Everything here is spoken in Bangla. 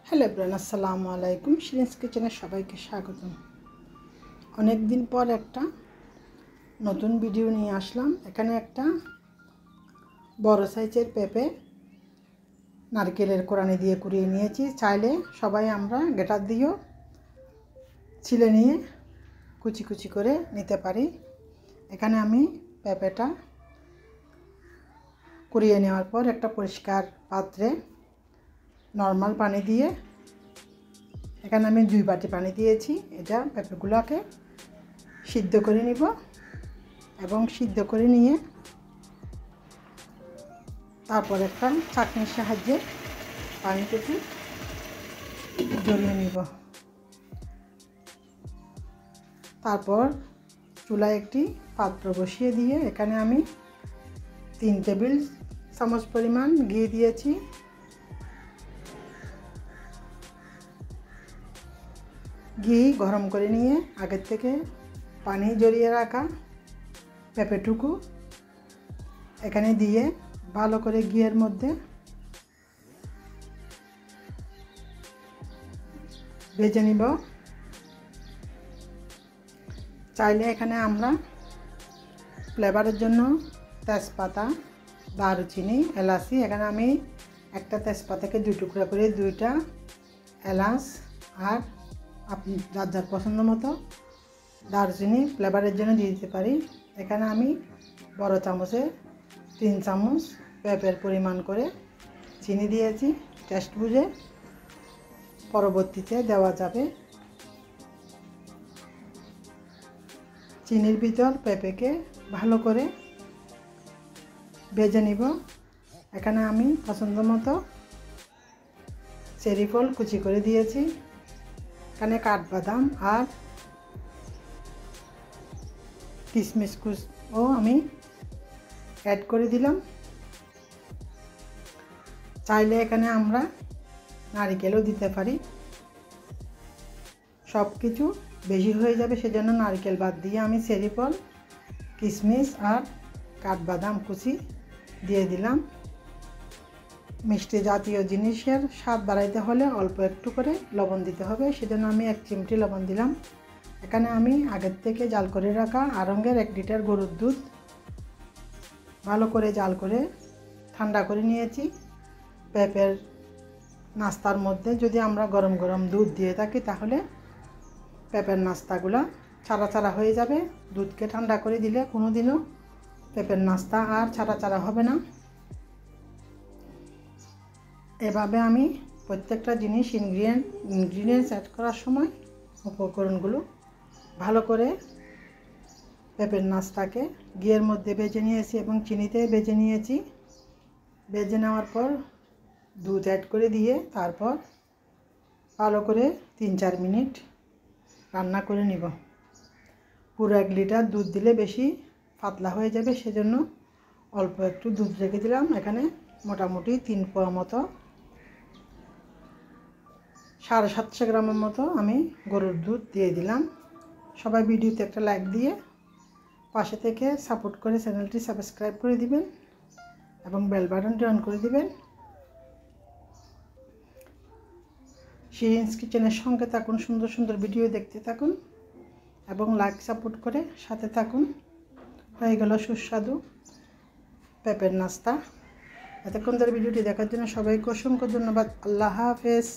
হ্যালো এভরিওয়ান, আসসালামু আলাইকুম। শিরিনস কিচেনে সবাইকে স্বাগতম। অনেক দিন পর একটা নতুন ভিডিও নিয়ে আসলাম। এখানে একটা বড় সাইজের পেঁপে নারকেলের কোড়ানি দিয়ে কুড়িয়ে নিয়েছি। চাইলে সবাই আমরা গ্রেটার দিয়েও ছিলে নিয়ে কুচি কুচি করে নিতে পারি। এখানে আমি পেঁপেটা কুড়িয়ে নেওয়ার পর একটা পরিষ্কার পাত্রে নর্মাল পানি দিয়ে, এখানে আমি 2 বাটি পানি দিয়েছি। এটা পেঁপেগুলোকে সিদ্ধ করে নিব এবং সিদ্ধ করে নিয়ে তারপর একটা ছাঁকনির সাহায্যে পানিটুকু জ্বলিয়ে নিব। তারপর চুলায় একটি পাত্র বসিয়ে দিয়ে এখানে আমি 3 টেবিল চামচ পরিমাণ ঘি দিয়েছি। ঘি গরম করে নিয়ে আগের থেকে পানি ঝরিয়ে রাখা পেঁপেটুকু এখানে দিয়ে ভালো করে ঘিয়ের মধ্যে ভেজে নিব। চাইলে এখানে আমরা ফ্লেভারের জন্য তেজপাতা, দারুচিনি, এলাচি, এখানে আমি একটা তেজপাতাকে 2 টুকরা করে 2টা এলাচ আর আপনি যার যার পছন্দ মতো দারুচিনি ফ্লেভারের জন্য দিয়ে দিতে পারি। এখানে আমি বড় চামচে 3 চামচ পেঁপের পরিমাণ করে চিনি দিয়েছি, টেস্ট বুঝে পরবর্তীতে দেওয়া যাবে। চিনির ভিতর পেঁপেকে ভালো করে ভেজে নিব। এখানে আমি পছন্দ মতো চেরি ফল কুচি করে দিয়েছি। এখানে কাঠবাদাম আর কিশমিশ ও আমি অ্যাড করে দিলাম। চাইলে এখানে আমরা নারকেলও দিতে পারি। সব কিছু বেশি হয়ে যাবে, সেজন্য নারকেল বাদ দিয়ে আমি চেরি ফল, কিশমিশ আর কাঠবাদাম কুচি দিয়ে দিলাম। মিষ্টি জাতীয় জিনিসের স্বাদ বাড়াইতে হলে অল্প একটু করে লবণ দিতে হবে, সেজন্য আমি 1 চিমটি লবণ দিলাম। এখানে আমি আগের থেকে জাল করে রাখা আড়ংয়ের 1 লিটার গরুর দুধ ভালো করে জাল করে ঠান্ডা করে নিয়েছি। পেঁপের নাস্তার মধ্যে যদি আমরা গরম গরম দুধ দিয়ে থাকি তাহলে পেঁপের নাস্তাগুলো ছাড়া ছাড়া হয়ে যাবে। দুধকে ঠান্ডা করে দিলে কোনোদিনও পেঁপের নাস্তা আর ছাড়া ছাড়া হবে না। এভাবে আমি প্রত্যেকটা জিনিস ইনগ্রিডিয়েন্টস অ্যাড করার সময় উপকরণগুলো ভালো করে পেঁপের নাস্তাকে ঘিয়ের মধ্যে ভেজে নিয়েছি এবং চিনিতে ভেজে নিয়েছি। ভেজে নেওয়ার পর দুধ অ্যাড করে দিয়ে তারপর ভালো করে 3-4 মিনিট রান্না করে নিব। পুরো 1 লিটার দুধ দিলে বেশি পাতলা হয়ে যাবে, সেজন্য অল্প একটু দুধ রেখে দিলাম। এখানে মোটামুটি 3 পোয়া মতো 750 গ্রামের মতো আমি গরুর দুধ দিয়ে দিলাম। সবাই ভিডিওতে একটা লাইক দিয়ে পাশে থেকে সাপোর্ট করে চ্যানেলটি সাবস্ক্রাইব করে দিবেন এবং বেল বাটনটি অন করে দিবেন। শিরিনস কিচেনের সঙ্গে থাকুন, সুন্দর সুন্দর ভিডিও দেখতে থাকুন এবং লাইক সাপোর্ট করে সাথে থাকুন। হয়ে গেল সুস্বাদু পেঁপের নাস্তা। এতক্ষণ ধরে ভিডিওটি দেখার জন্য সবাইকে অসংখ্য ধন্যবাদ। আল্লাহ হাফেজ।